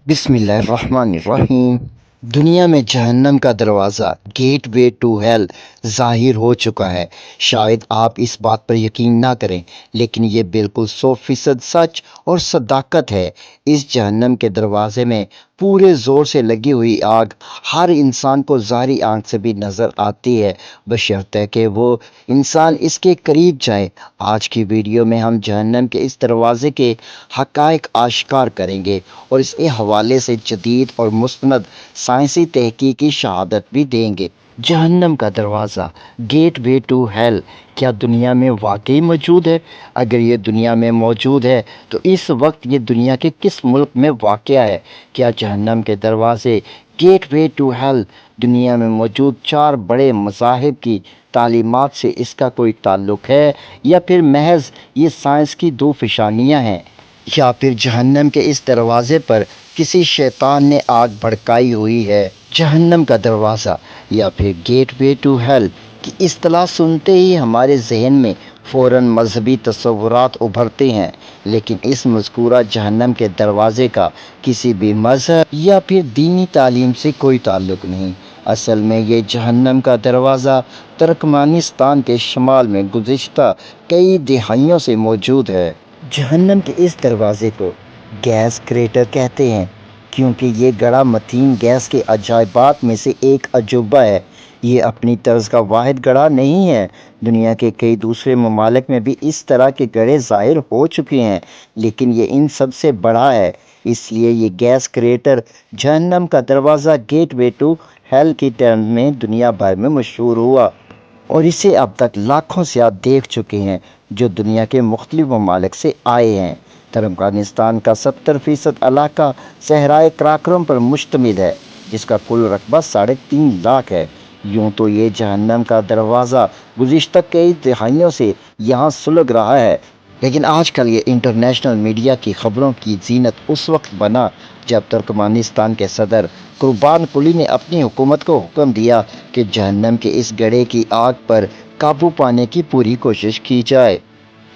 बिस्मिल्लाहिर्रहमानिर्रहीम। दुनिया में जहन्नम का दरवाज़ा गेट वे टू हेल ज़ाहिर हो चुका है। शायद आप इस बात पर यकीन ना करें, लेकिन ये बिल्कुल 100% सच और सदाकत है। इस जहन्नम के दरवाज़े में पूरे ज़ोर से लगी हुई आग हर इंसान को ज़ाहिरी आंख से भी नज़र आती है, बशर्ते कि वो इंसान इसके करीब जाए। आज की वीडियो में हम जहन्नम के इस दरवाज़े के हक़ाइक़ आश्कार करेंगे और इसके हवाले से जदीद और मुस्तनद साइंसी तहकीक की शहादत भी देंगे। जहन्नम का दरवाज़ा गेट वे टू हेल क्या दुनिया में वाकई मौजूद है? अगर ये दुनिया में मौजूद है तो इस वक्त ये दुनिया के किस मुल्क में वाक़या है? क्या जहन्नम के दरवाज़े गेट वे टू हेल दुनिया में मौजूद 4 बड़े मज़ाहिब की तालीमात से इसका कोई ताल्लुक़ है, या फिर महज ये साइंस की दो फिशानियाँ हैं? या फिर जहन्नम के इस दरवाज़े पर किसी शैतान ने आग भड़काई हुई है? जहन्नम का दरवाज़ा या फिर गेट वे टू हेल की इस्तिलाह सुनते ही हमारे जहन में फ़ौरन मजहबी तस्वुरात उभरते हैं, लेकिन इस मज़कूरा जहन्नम के दरवाज़े का किसी भी मज़हब या फिर दीनी तालीम से कोई ताल्लुक़ नहीं। असल में ये जहन्नम का दरवाज़ा तुर्कमानिस्तान के शमाल में गुज़िश्ता कई दहाइयों से मौजूद है। जहन्नम के इस दरवाज़े को गैस क्रेटर कहते हैं, क्योंकि ये गड़ा मथीन गैस के अजायबात में से एक अजूबा है। ये अपनी तर्ज का वाहिद गड़ा नहीं है। दुनिया के कई दूसरे ममालिक में भी इस तरह के गड़े ज़ाहिर हो चुके हैं, लेकिन ये इन सब से बड़ा है। इसलिए ये गैस क्रेटर जहन्नम का दरवाज़ा गेट वे टू हेल की टर्म में दुनिया भर में मशहूर हुआ, और इसे अब तक लाखों सयाह देख चुके हैं जो दुनिया के मुख्तलिफ ममालिक से आए हैं। तुर्कमेनिस्तान का 70% इलाका सहराए कराकोरम पर मुश्तमिल है, जिसका कुल रकबा 3.5 लाख है। यूँ तो ये जहन्नम का दरवाज़ा गुज़िश्ता कई दहाइयों से यहाँ सुलग रहा है, लेकिन आजकल ये इंटरनेशनल मीडिया की ख़बरों की ज़ीनत उस वक्त बना जब तुर्कमेनिस्तान के सदर कुर्बानकुली ने अपनी हुकूमत को हुक्म दिया कि जहन्नम के इस गड्ढे की आग पर काबू पाने की पूरी कोशिश की जाए।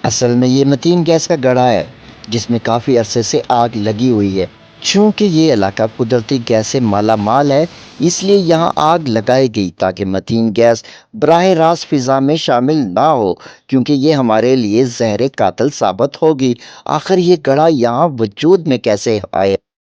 असल में ये मतीन गैस का गड्ढा है जिसमें काफ़ी अरसे से आग लगी हुई है। चूँकि ये इलाका कुदरती गैस से माला माल है, इसलिए यहाँ आग लगाई गई ताकि मतीन गैस बराह रास्त फ़िज़ा में शामिल ना हो, क्योंकि ये हमारे लिए ज़हर कातिल साबित होगी। आखिर ये गड्ढा यहाँ वजूद में कैसे आया?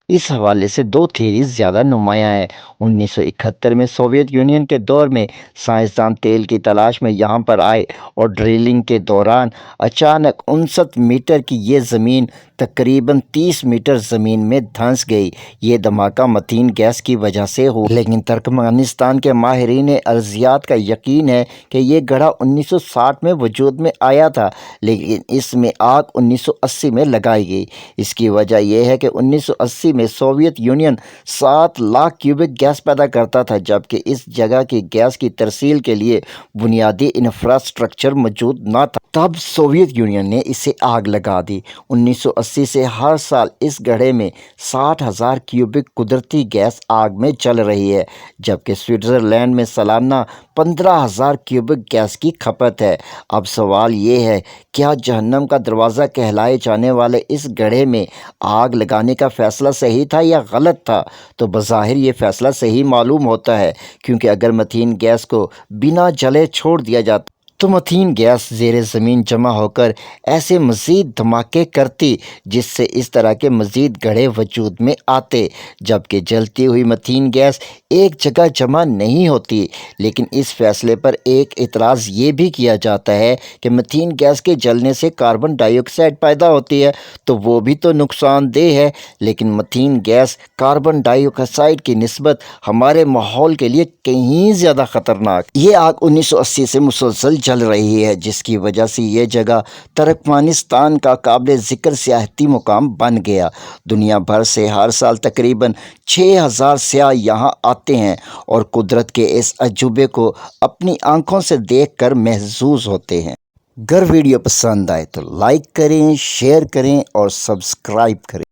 इस हवाले से दो थ्योरीज ज़्यादा नुमायाँ हैं। 1971 में सोवियत यूनियन के दौर में साइंसदान तेल की तलाश में यहाँ पर आए और ड्रिलिंग के दौरान अचानक 59 मीटर की ये ज़मीन तकरीबन 30 मीटर ज़मीन में धंस गई। ये धमाका मतीन गैस की वजह से हो, लेकिन तुर्कमेनिस्तान के माहिरीन अर्ज़ियात का यकीन है कि ये गड्ढा 1960 में वजूद में आया था, लेकिन इसमें आग 1980 में लगाई गई। इसकी वजह यह है कि 1980 में Soviet union 7 lakh cubic gas पैदा करता था, जबकि इस जगह की गैस की तरसील के लिए बुनियादी इंफ्रास्ट्रक्चर मौजूद न था। तब सोवियत यूनियन ने इसे आग लगा दी। 1980 से हर साल इस गड्ढे में 60,000 क्यूबिक कुदरती गैस आग में जल रही है, जबकि स्विट्ज़रलैंड में सालाना 15,000 क्यूबिक गैस की खपत है। अब सवाल ये है, क्या जहन्नम का दरवाज़ा कहलाए जाने वाले इस गड्ढे में आग लगाने का फ़ैसला सही था या गलत था? तो बज़ाहिर ये फ़ैसला सही मालूम होता है, क्योंकि अगर मथीन गैस को बिना जले छोड़ दिया जाता तो मथीन गैस ज़ेरे ज़मीन जमा होकर ऐसे मज़ीद धमाके करती जिससे इस तरह के मज़ीद गड्ढे वजूद में आते, जबकि जलती हुई मथीन गैस एक जगह जमा नहीं होती। लेकिन इस फैसले पर एक इतराज़ ये भी किया जाता है कि मथीन गैस के जलने से कार्बन डाइऑक्साइड पैदा होती है, तो वो भी तो नुकसानदेह है। लेकिन मथीन गैस कार्बन डाइऑक्साइड की निस्बत हमारे माहौल के लिए कहीं ज़्यादा ख़तरनाक। ये आग 1980 से मुसलसल चल रही है, जिसकी वजह से ये जगह तुर्कमेनिस्तान का काबिल ज़िक्र सियाहती मुकाम बन गया। दुनिया भर से हर साल तकरीबन 6,000 सयाह यहाँ आते हैं और कुदरत के इस अजूबे को अपनी आंखों से देखकर महसूस होते हैं। अगर वीडियो पसंद आए तो लाइक करें, शेयर करें और सब्सक्राइब करें।